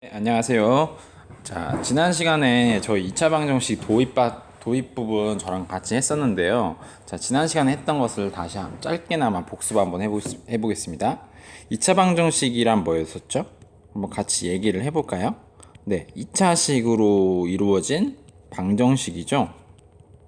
네, 안녕하세요. 자, 지난 시간에 저희 2차 방정식 도입 부분 저랑 같이 했었는데요. 자, 지난 시간에 했던 것을 다시 짧게나마 복습 한번 해보겠습니다. 2차 방정식이란 뭐였었죠? 한번 같이 얘기를 해볼까요? 네, 2차식으로 이루어진 방정식이죠.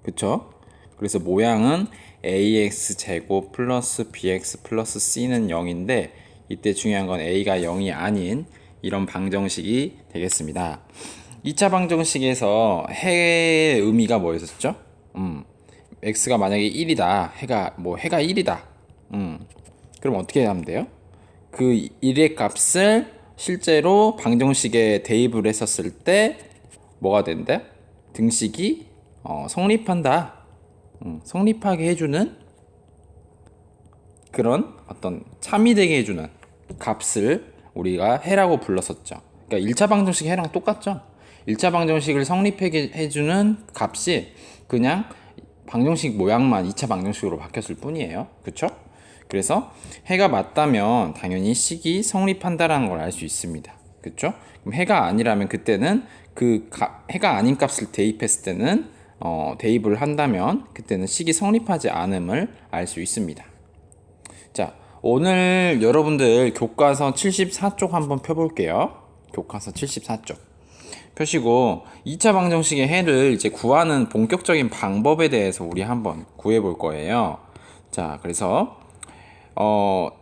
그쵸? 그래서 모양은 ax 제곱 플러스 bx 플러스 c는 0인데 이때 중요한 건 a가 0이 아닌 이런 방정식이 되겠습니다. 2차 방정식에서 해의 의미가 뭐였었죠? x가 만약에 1이다. 해가 1이다. 그럼 어떻게 하면 돼요? 그 1의 값을 실제로 방정식에 대입을 했었을 때 뭐가 된대? 등식이 성립한다. 성립하게 해주는 그런 어떤 참이되게 해주는 값을 우리가 해라고 불렀었죠. 그러니까 1차 방정식 해랑 똑같죠. 1차 방정식을 성립하게 해주는 값이 그냥 방정식 모양만 2차 방정식으로 바뀌었을 뿐이에요. 그쵸? 그래서 해가 맞다면 당연히 식이 성립한다라는 걸 알 수 있습니다. 그쵸? 그럼 해가 아니라면 그때는 해가 아닌 값을 대입했을 때는 대입을 한다면 그때는 식이 성립하지 않음을 알 수 있습니다. 자, 오늘 여러분들 교과서 74쪽 한번 펴볼게요. 교과서 74쪽 펴시고 2차 방정식의 해를 이제 구하는 본격적인 방법에 대해서 우리 한번 구해볼 거예요. 자, 그래서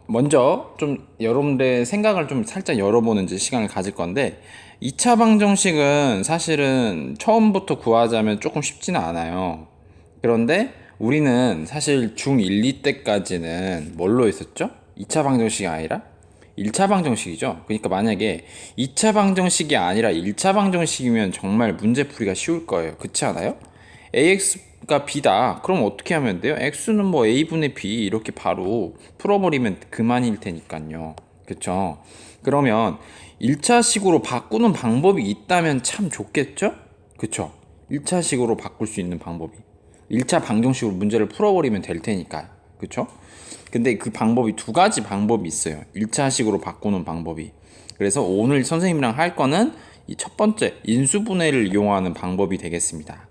먼저 좀 여러분들의 생각을 좀 살짝 열어보는 시간을 가질 건데 2차 방정식은 사실은 처음부터 구하자면 조금 쉽지는 않아요. 그런데 우리는 사실 중1, 2 때까지는 뭘로 했었죠? 2차 방정식이 아니라 1차 방정식이죠. 그러니까 만약에 2차 방정식이 아니라 1차 방정식이면 정말 문제풀이가 쉬울 거예요. 그렇지 않아요? AX가 B다. 그럼 어떻게 하면 돼요? X는 뭐 A분의 B 이렇게 바로 풀어버리면 그만일 테니까요. 그쵸? 그러면 1차식으로 바꾸는 방법이 있다면 참 좋겠죠? 그쵸? 1차식으로 바꿀 수 있는 방법이 1차 방정식으로 문제를 풀어버리면 될 테니까요. 그쵸? 근데 그 방법이 두 가지 방법이 있어요. 1차식으로 바꾸는 방법이. 그래서 오늘 선생님이랑 할 거는 이 첫 번째 인수분해를 이용하는 방법이 되겠습니다.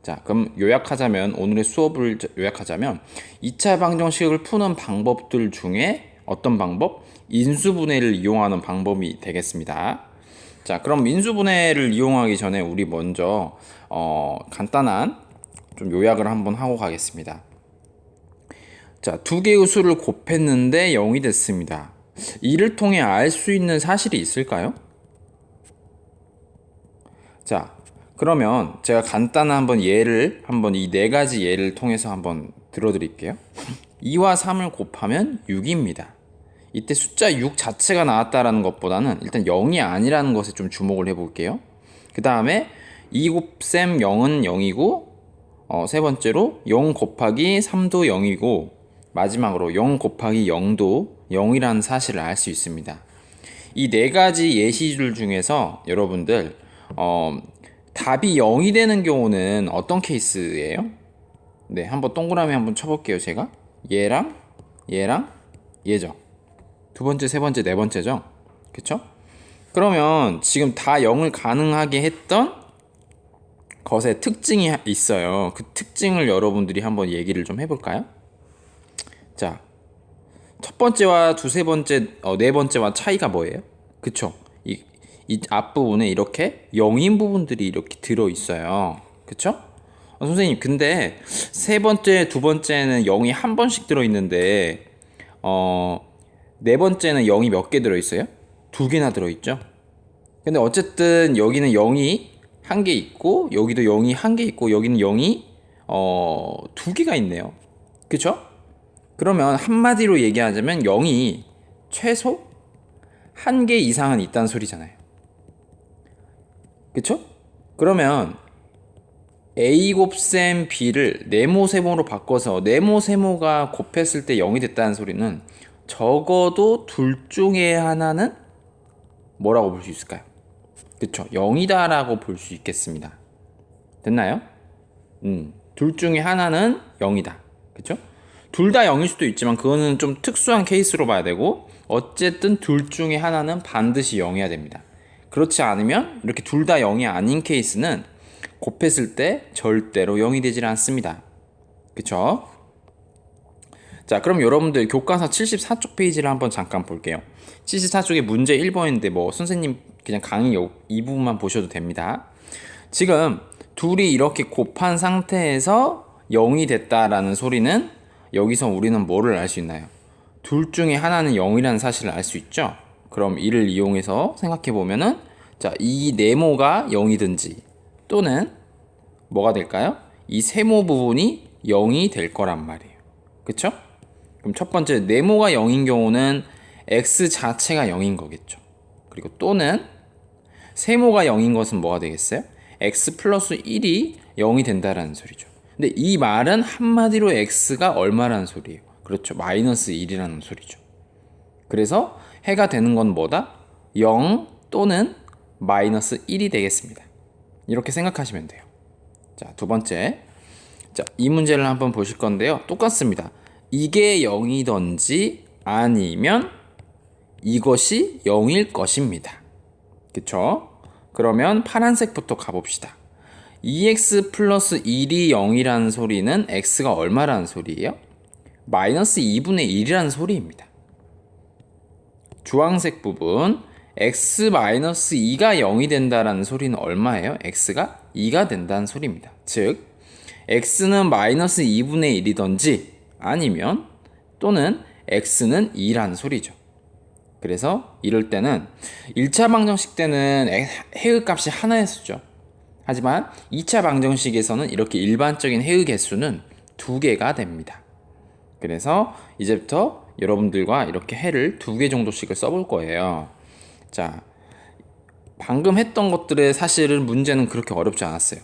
자, 그럼 오늘의 수업을 요약하자면 2차 방정식을 푸는 방법들 중에 어떤 방법? 인수분해를 이용하는 방법이 되겠습니다. 자, 그럼 인수분해를 이용하기 전에 우리 먼저 간단한 좀 요약을 한번 하고 가겠습니다. 자, 두 개의 수를 곱했는데 0이 됐습니다. 이를 통해 알 수 있는 사실이 있을까요? 자, 그러면 제가 간단한 한번 이 네 가지 예를 통해서 한번 들어드릴게요. 2와 3을 곱하면 6입니다. 이때 숫자 6 자체가 나왔다라는 것보다는 일단 0이 아니라는 것에 좀 주목을 해볼게요. 그 다음에 2 곱셈 0은 0이고 세 번째로 0 곱하기 3도 0이고 마지막으로 0 곱하기 0도 0이라는 사실을 알 수 있습니다. 이 네 가지 예시들 중에서 여러분들 답이 0이 되는 경우는 어떤 케이스예요? 네, 한번 동그라미 한번 쳐볼게요. 제가 얘랑 얘죠. 두 번째, 세 번째, 네 번째죠. 그쵸? 그러면 지금 다 0을 가능하게 했던 것의 특징이 있어요. 그 특징을 여러분들이 한번 얘기를 좀 해볼까요? 자, 첫 번째와 두세 번째, 네 번째와 차이가 뭐예요? 그쵸? 이 앞부분에 이렇게 0인 부분들이 이렇게 들어있어요. 그쵸? 선생님, 근데 세 번째, 두 번째는 0이 한 번씩 들어있는데, 네 번째는 0이 몇 개 들어있어요? 두 개나 들어있죠? 근데 어쨌든 여기는 0이 한 개 있고, 여기도 0이 한 개 있고, 여기는 0이, 두 개가 있네요. 그쵸? 그러면 한마디로 얘기하자면 0이 최소 한 개 이상은 있다는 소리잖아요. 그쵸? 그러면 A 곱셈 B를 네모 세모로 바꿔서 네모 세모가 곱했을 때 0이 됐다는 소리는 적어도 둘 중에 하나는 뭐라고 볼 수 있을까요? 그쵸? 0이다 라고 볼 수 있겠습니다. 됐나요? 둘 중에 하나는 0이다. 그쵸? 둘 다 0일 수도 있지만 그거는 좀 특수한 케이스로 봐야 되고 어쨌든 둘 중에 하나는 반드시 0이어야 됩니다. 그렇지 않으면 이렇게 둘 다 0이 아닌 케이스는 곱했을 때 절대로 0이 되질 않습니다. 그쵸? 자, 그럼 여러분들 교과서 74쪽 페이지를 한번 잠깐 볼게요. 74쪽에 문제 1번인데 뭐 선생님 그냥 강의 이 부분만 보셔도 됩니다. 지금 둘이 이렇게 곱한 상태에서 0이 됐다라는 소리는 여기서 우리는 뭐를 알 수 있나요? 둘 중에 하나는 0이라는 사실을 알 수 있죠? 그럼 이를 이용해서 생각해 보면은 자, 이 네모가 0이든지 또는 뭐가 될까요? 이 세모 부분이 0이 될 거란 말이에요. 그쵸? 그럼 첫 번째 네모가 0인 경우는 x 자체가 0인 거겠죠. 그리고 또는 세모가 0인 것은 뭐가 되겠어요? x 플러스 1이 0이 된다라는 소리죠. 근데 이 말은 한마디로 x가 얼마라는 소리예요? 그렇죠. 마이너스 1이라는 소리죠. 그래서 해가 되는 건 뭐다? 0 또는 마이너스 1이 되겠습니다. 이렇게 생각하시면 돼요. 자, 두 번째. 자, 이 문제를 한번 보실 건데요. 똑같습니다. 이게 0이든지 아니면 이것이 0일 것입니다. 그쵸? 그러면 파란색부터 가봅시다. 2x 플러스 1이 0이라는 소리는 x가 얼마라는 소리예요? 마이너스 2분의 1이라는 소리입니다. 주황색 부분 x 마이너스 2가 0이 된다는 소리는 얼마예요? x가 2가 된다는 소리입니다. 즉 x는 마이너스 2분의 1이든지 아니면 또는 x는 2라는 소리죠. 그래서 이럴 때는 1차 방정식 때는 해의 값이 하나였었죠. 하지만 2차 방정식에서는 이렇게 일반적인 해의 개수는 2개가 됩니다. 그래서 이제부터 여러분들과 이렇게 해를 2개 정도씩을 써볼 거예요. 자, 방금 했던 것들의 사실은 문제는 그렇게 어렵지 않았어요.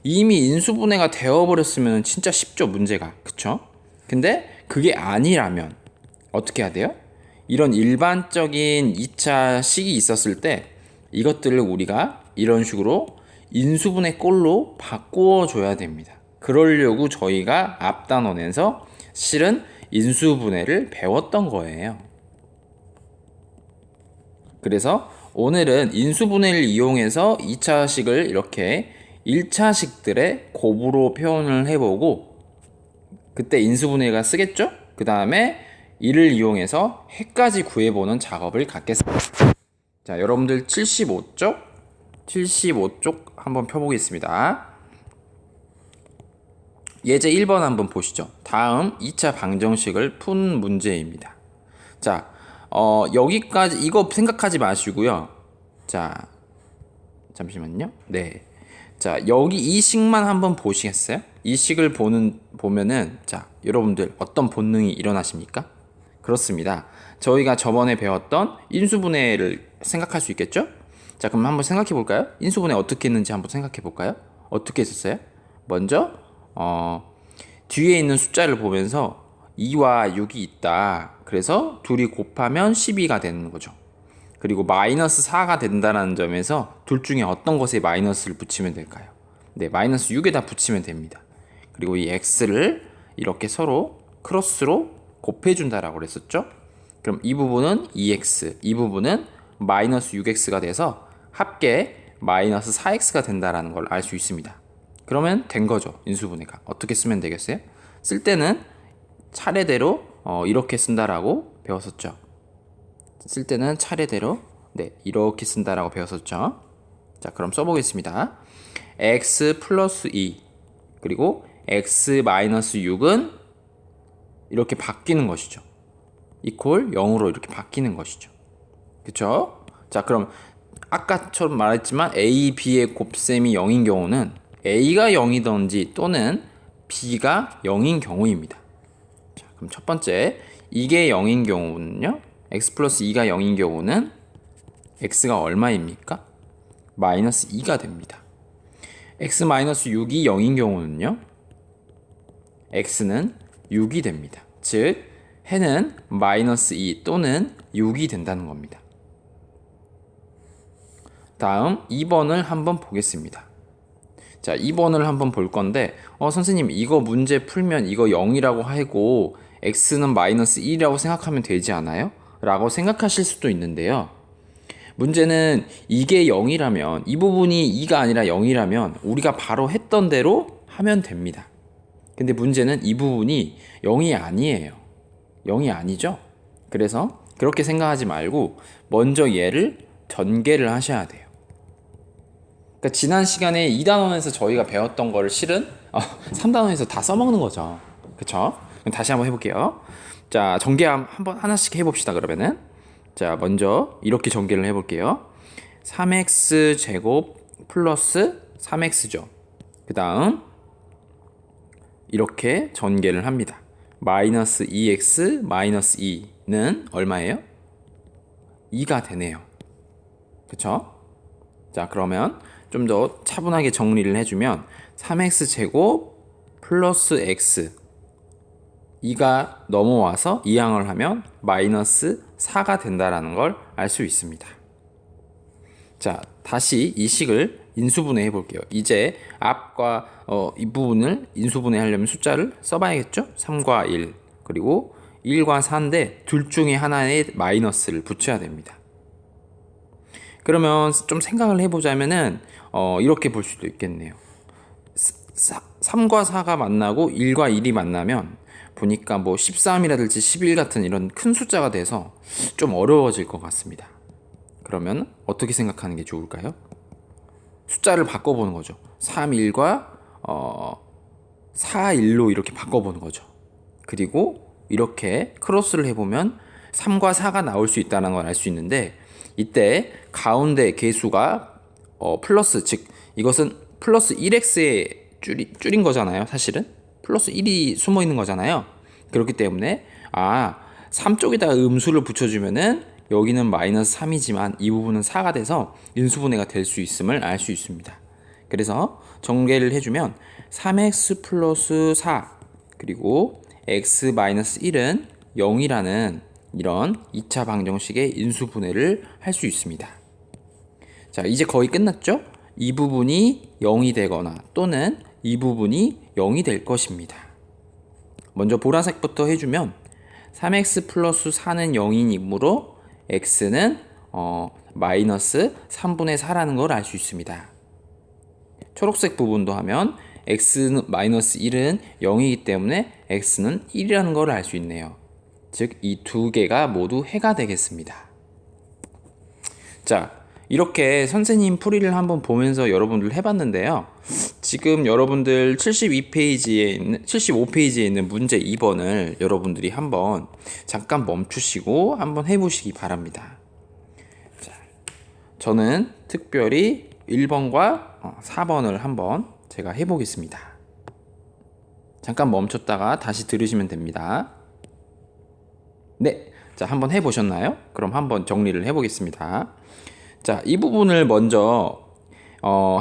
이미 인수분해가 되어버렸으면 진짜 쉽죠, 문제가. 그쵸? 근데 그게 아니라면 어떻게 해야 돼요? 이런 일반적인 2차 식이 있었을 때 이것들을 우리가 이런 식으로 인수분해 꼴로 바꾸어 줘야 됩니다. 그러려고 저희가 앞단원에서 실은 인수분해를 배웠던 거예요. 그래서 오늘은 인수분해를 이용해서 2차식을 이렇게 1차식들의 곱으로 표현을 해보고 그때 인수분해가 쓰겠죠? 그 다음에 이를 이용해서 해까지 구해보는 작업을 갖겠습니다. 자, 여러분들 75쪽 한번 펴보겠습니다. 예제 1번 한번 보시죠. 다음 2차 방정식을 푼 문제입니다. 자, 여기까지 이거 생각하지 마시고요. 자, 잠시만요. 네. 자, 여기 이 식만 한번 보시겠어요? 이 식을 보면은 자, 여러분들 어떤 본능이 일어나십니까? 그렇습니다. 저희가 저번에 배웠던 인수분해를 생각할 수 있겠죠? 자, 그럼 한번 생각해 볼까요? 인수분해 어떻게 했는지 한번 생각해 볼까요? 어떻게 했었어요? 먼저 뒤에 있는 숫자를 보면서 2와 6이 있다. 그래서 둘이 곱하면 12가 되는 거죠. 그리고 마이너스 4가 된다는 점에서 둘 중에 어떤 것에 마이너스를 붙이면 될까요? 네, 마이너스 6에다 붙이면 됩니다. 그리고 이 x를 이렇게 서로 크로스로 곱해준다라고 그랬었죠? 그럼 이 부분은 2x, 이 부분은 마이너스 6x가 돼서 합계 마이너스 4x가 된다라는 걸 알 수 있습니다. 그러면 된 거죠, 인수분해가. 어떻게 쓰면 되겠어요? 쓸 때는 차례대로 이렇게 쓴다라고 배웠었죠. 쓸 때는 차례대로 이렇게 쓴다라고 배웠었죠. 자, 그럼 써보겠습니다. x 플러스 2 그리고 x 마이너스 6은 이렇게 바뀌는 것이죠. 이퀄 0으로 이렇게 바뀌는 것이죠. 그쵸? 자, 그럼 아까처럼 말했지만 a, b의 곱셈이 0인 경우는 a가 0이든지 또는 b가 0인 경우입니다. 자, 그럼 첫 번째 이게 0인 경우는요, x 플러스 2가 0인 경우는 x가 얼마입니까? 마이너스 2가 됩니다. x 마이너스 6이 0인 경우는요, x는 6이 됩니다. 즉 해는 마이너스 2 또는 6이 된다는 겁니다. 다음 2번을 한번 보겠습니다. 자, 2번을 한번 볼 건데 선생님 이거 문제 풀면 이거 0이라고 하고 x는 마이너스 1이라고 생각하면 되지 않아요? 라고 생각하실 수도 있는데요. 문제는 이게 0이라면, 이 부분이 2가 아니라 0이라면 우리가 바로 했던 대로 하면 됩니다. 근데 문제는 이 부분이 0이 아니에요. 0이 아니죠? 그래서 그렇게 생각하지 말고 먼저 얘를 전개를 하셔야 돼요. 그러니까 지난 시간에 2단원에서 저희가 배웠던 거를 실은 3단원에서 다 써먹는 거죠. 그쵸? 그럼 다시 한번 해볼게요. 자, 전개 한번 하나씩 해봅시다. 그러면은 자, 먼저 이렇게 전개를 해볼게요. 3x 제곱 플러스 3x죠. 그 다음 이렇게 전개를 합니다. 마이너스 2x 마이너스 2는 얼마예요? 2가 되네요. 그쵸? 자, 그러면 좀 더 차분하게 정리를 해주면 3x 제곱 플러스 x 2가 넘어와서 이항을 하면 마이너스 4가 된다라는 걸 알 수 있습니다. 자, 다시 이 식을 인수분해 해볼게요. 이제 앞과 이 부분을 인수분해 하려면 숫자를 써봐야겠죠? 3과 1 그리고 1과 4인데 둘 중에 하나에 마이너스를 붙여야 됩니다. 그러면 좀 생각을 해보자면은 이렇게 볼 수도 있겠네요. 3과 4가 만나고 1과 1이 만나면 보니까 뭐 13이라든지 11 같은 이런 큰 숫자가 돼서 좀 어려워질 것 같습니다. 그러면 어떻게 생각하는 게 좋을까요? 숫자를 바꿔보는 거죠. 3, 1과 4, 1로 이렇게 바꿔보는 거죠. 그리고 이렇게 크로스를 해보면 3과 4가 나올 수 있다는 걸 알 수 있는데 이때 가운데 개수가 플러스, 즉 이것은 플러스 1x에 줄인 거잖아요. 사실은 플러스 1이 숨어 있는 거잖아요. 그렇기 때문에 3 쪽에다가 음수를 붙여주면은 여기는 마이너스 3이지만 이 부분은 4가 돼서 인수분해가 될 수 있음을 알 수 있습니다. 그래서 전개를 해주면 3x 플러스 4 그리고 x 마이너스 1은 0이라는 이런 2차 방정식의 인수분해를 할 수 있습니다. 자, 이제 거의 끝났죠? 이 부분이 0이 되거나 또는 이 부분이 0이 될 것입니다. 먼저 보라색부터 해주면 3x 플러스 4는 0이므로 x는 마이너스 3분의 4라는 걸 알 수 있습니다. 초록색 부분도 하면 x는 마이너스 1은 0이기 때문에 x는 1이라는 걸 알 수 있네요. 즉 이 두 개가 모두 해가 되겠습니다. 자, 이렇게 선생님 풀이를 한번 보면서 여러분들 해봤는데요. 지금 여러분들 75페이지에 있는 문제 2번을 여러분들이 한번 잠깐 멈추시고 한번 해보시기 바랍니다. 자, 저는 특별히 1번과 4번을 한번 제가 해보겠습니다. 잠깐 멈췄다가 다시 들으시면 됩니다. 네, 자, 한번 해보셨나요? 그럼 한번 정리를 해보겠습니다. 자, 이 부분을 먼저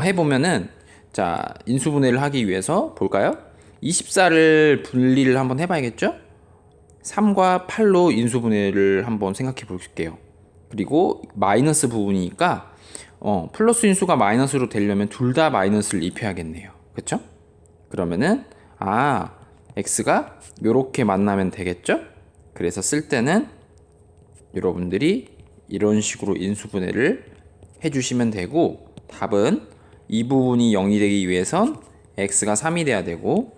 해보면은 자, 인수분해를 하기 위해서 볼까요? 24를 분리를 한번 해봐야겠죠? 3과 8로 인수분해를 한번 생각해 볼게요. 그리고 마이너스 부분이니까 플러스 인수가 마이너스로 되려면 둘 다 마이너스를 입혀야겠네요. 그쵸? 그러면은 x가 요렇게 만나면 되겠죠? 그래서 쓸 때는 여러분들이 이런 식으로 인수분해를 해주시면 되고 답은 이 부분이 0이 되기 위해선 x가 3이 돼야 되고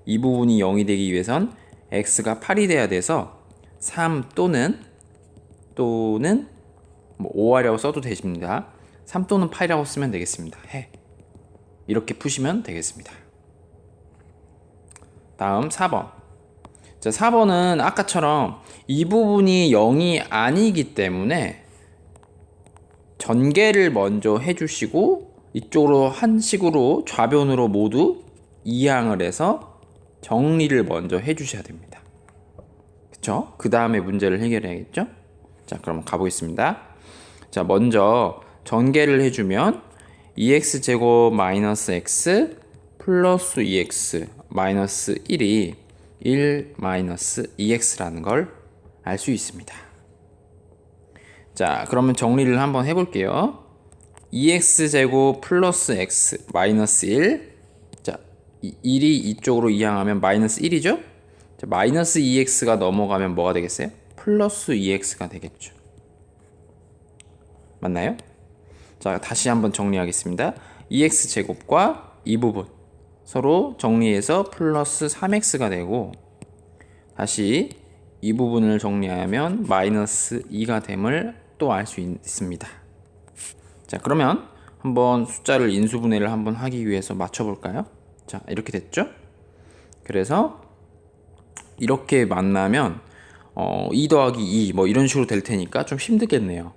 이 부분이 0이 되기 위해선 x가 8이 돼야 돼서 3 또는 뭐 5하라고 써도 되십니다. 3 또는 8이라고 쓰면 되겠습니다. 이렇게 푸시면 되겠습니다. 다음 4번. 자, 4번은 아까처럼 이 부분이 0이 아니기 때문에 전개를 먼저 해주시고 이쪽으로 한 식으로 좌변으로 모두 이항을 해서 정리를 먼저 해주셔야 됩니다. 그쵸? 그 다음에 문제를 해결해야겠죠? 자, 그럼 가보겠습니다. 자, 먼저 전개를 해주면 2x제곱 마이너스 x 플러스 2x 마이너스 1이 1 마이너스 2x라는 걸 알 수 있습니다. 자, 그러면 정리를 한번 해볼게요. 2x제곱 플러스 x 마이너스 1. 자, 1이 이쪽으로 이항하면 마이너스 1이죠? 자, 마이너스 2x가 넘어가면 뭐가 되겠어요? 플러스 2x가 되겠죠. 맞나요? 자, 다시 한번 정리하겠습니다. 2x제곱과 이 부분 서로 정리해서 플러스 3x가 되고, 다시 이 부분을 정리하면 마이너스 2가 됨을 또 알 수 있습니다. 자, 그러면 한번 숫자를 인수분해를 한번 하기 위해서 맞춰볼까요? 자, 이렇게 됐죠? 그래서 이렇게 만나면 2 더하기 2 뭐 이런 식으로 될 테니까 좀 힘들겠네요.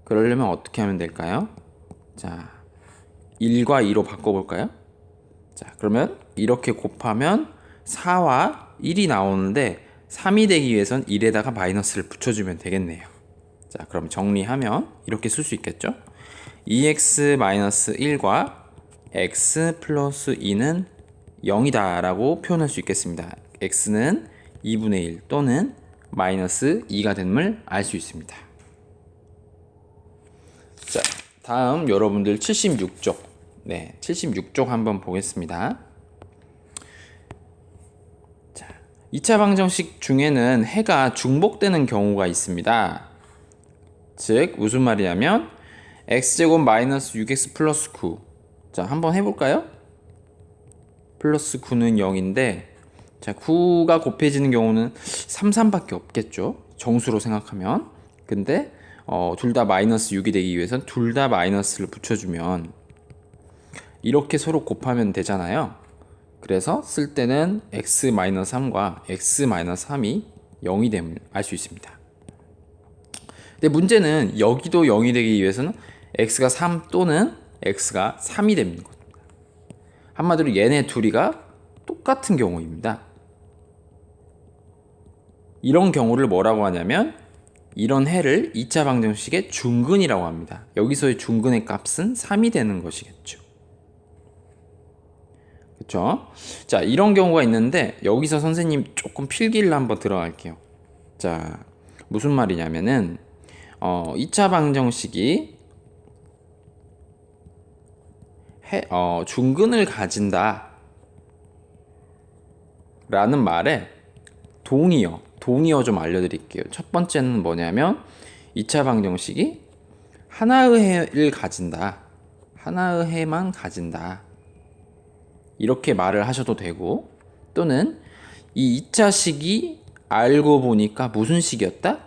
그러려면 어떻게 하면 될까요? 자, 1과 2로 바꿔볼까요? 자, 그러면 이렇게 곱하면 4와 1이 나오는데 3이 되기 위해선 1에다가 마이너스를 붙여주면 되겠네요. 자, 그럼 정리하면 이렇게 쓸 수 있겠죠? 2x-1과 x 플러스 2는 0이다 라고 표현할 수 있겠습니다. x는 2분의 1 또는 마이너스 2가 됨을 알 수 있습니다. 자, 다음 여러분들 76쪽. 네, 76쪽 한번 보겠습니다. 자, 2차 방정식 중에는 해가 중복되는 경우가 있습니다. 즉, 무슨 말이냐면 x제곱 마이너스 6x 플러스 9. 자, 한번 해볼까요? 플러스 9는 0인데, 자, 9가 곱해지는 경우는 3, 3밖에 없겠죠. 정수로 생각하면. 근데 둘 다 마이너스 6이 되기 위해선 둘 다 마이너스를 붙여주면 이렇게 서로 곱하면 되잖아요. 그래서 쓸 때는 x-3과 x-3이 0이 됨을 알 수 있습니다. 근데 문제는 여기도 0이 되기 위해서는 x가 3 또는 x가 3이 되는 겁니다. 한마디로 얘네 둘이가 똑같은 경우입니다. 이런 경우를 뭐라고 하냐면 이런 해를 2차 방정식의 중근이라고 합니다. 여기서의 중근의 값은 3이 되는 것이겠죠. 그렇죠? 자, 이런 경우가 있는데 여기서 선생님 조금 필기를 한번 들어갈게요. 자, 무슨 말이냐면은 2차 방정식이 중근을 가진다 라는 말에 동의어 좀 알려드릴게요. 첫 번째는 뭐냐면 2차 방정식이 하나의 해를 가진다, 하나의 해만 가진다, 이렇게 말을 하셔도 되고, 또는 이 2차 식이 알고 보니까 무슨 식이었다?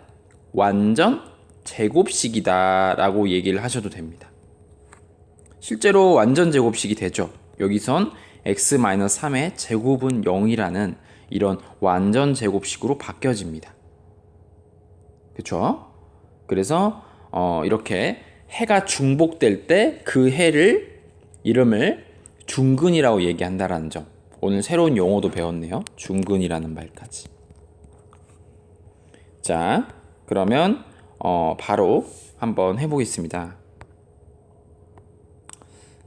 완전 제곱식이다 라고 얘기를 하셔도 됩니다. 실제로 완전 제곱식이 되죠. 여기선 x-3의 제곱은 0이라는 이런 완전 제곱식으로 바뀌어집니다. 그렇죠? 그래서 이렇게 해가 중복될 때 그 해를 이름을 중근이라고 얘기한다라는 점. 오늘 새로운 용어도 배웠네요. 중근이라는 말까지. 자, 그러면 바로 한번 해보겠습니다.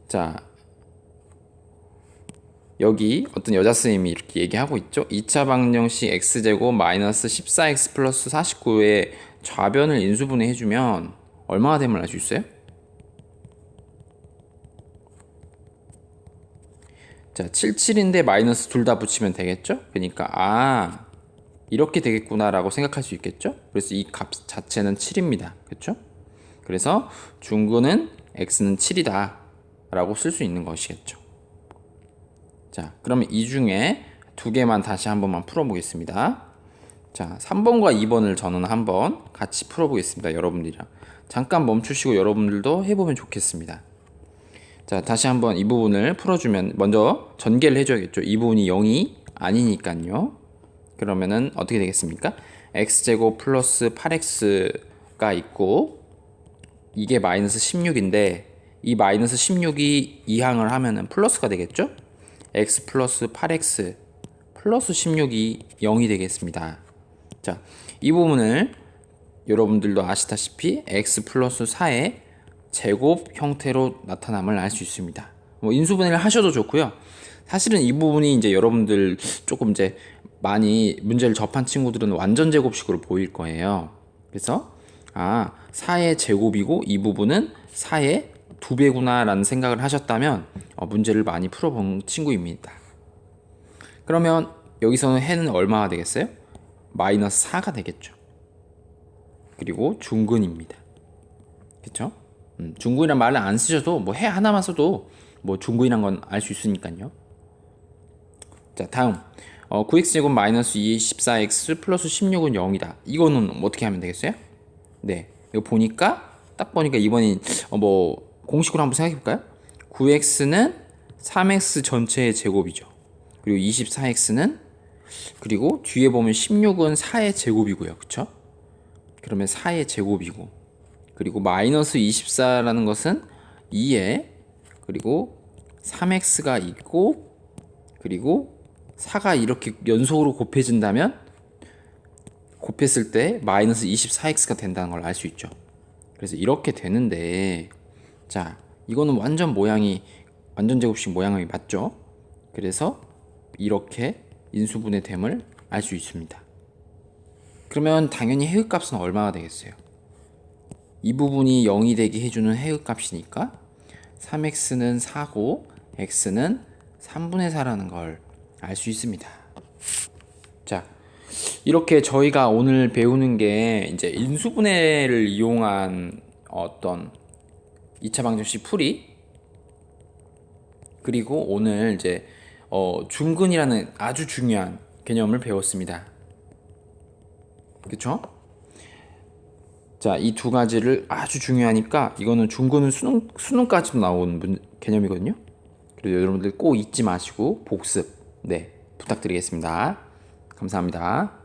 자, 여기 어떤 여자 선생님이 이렇게 얘기하고 있죠. 2차 방정식 x제곱 마이너스 14x 플러스 49의 좌변을 인수분해 해주면 얼마나 됨을 알 수 있어요? 자, 77인데 마이너스 둘 다 붙이면 되겠죠? 그러니까 이렇게 되겠구나 라고 생각할 수 있겠죠? 그래서 이 값 자체는 7입니다. 그렇죠? 그래서 중근은 x는 7이다 라고 쓸 수 있는 것이겠죠. 자, 그러면 이 중에 두 개만 다시 한 번만 풀어보겠습니다. 자, 3번과 2번을 저는 한번 같이 풀어보겠습니다. 여러분들이랑. 잠깐 멈추시고 여러분들도 해보면 좋겠습니다. 자, 다시 한번 이 부분을 풀어주면 먼저 전개를 해줘야겠죠. 이 부분이 0이 아니니까요. 그러면은 어떻게 되겠습니까? x제곱 플러스 8x가 있고 이게 마이너스 16인데 이 마이너스 16이 이항을 하면은 플러스가 되겠죠? x 플러스 8x 플러스 16이 0이 되겠습니다. 자, 이 부분을 여러분들도 아시다시피 x 플러스 4의 제곱 형태로 나타남을 알 수 있습니다. 뭐 인수분해를 하셔도 좋고요. 사실은 이 부분이 이제 여러분들 조금 이제 많이 문제를 접한 친구들은 완전 제곱식으로 보일 거예요. 그래서 4의 제곱이고 이 부분은 4의 2배구나 라는 생각을 하셨다면 문제를 많이 풀어본 친구입니다. 그러면 여기서는 해는 얼마가 되겠어요? 마이너스 4가 되겠죠. 그리고 중근입니다. 그렇죠? 중근이란 말을 안 쓰셔도 뭐 해 하나만 써도 뭐 중근이란 건 알 수 있으니까요. 자, 다음 9x제곱 마이너스 2 14x 플러스 16은 0이다. 이거는 어떻게 하면 되겠어요? 네, 이거 딱 보니까 이번이 뭐 공식으로 한번 생각해 볼까요? 9x는 3x 전체의 제곱이죠. 그리고 24x는 그리고 뒤에 보면 16은 4의 제곱이고요. 그쵸? 그러면 4의 제곱이고 그리고 마이너스 24라는 것은 2에 그리고 3x가 있고 그리고 4가 이렇게 연속으로 곱해진다면 곱했을 때 마이너스 24x가 된다는 걸 알 수 있죠. 그래서 이렇게 되는데 자, 이거는 완전 제곱식 모양이 맞죠? 그래서 이렇게 인수분해 됨을 알 수 있습니다. 그러면 당연히 해의 값은 얼마나 되겠어요? 이 부분이 0이 되게 해주는 해의 값이니까 3x는 4고 x는 3분의 4라는 걸 알 수 있습니다. 자, 이렇게 저희가 오늘 배우는 게 이제 인수분해를 이용한 어떤 2차 방정식 풀이 그리고 오늘 이제 중근이라는 아주 중요한 개념을 배웠습니다. 그쵸? 자, 이 두 가지를 아주 중요하니까 이거는 중근은 수능까지도 나온 개념이거든요. 그래서 여러분들 꼭 잊지 마시고 복습 부탁드리겠습니다. 감사합니다.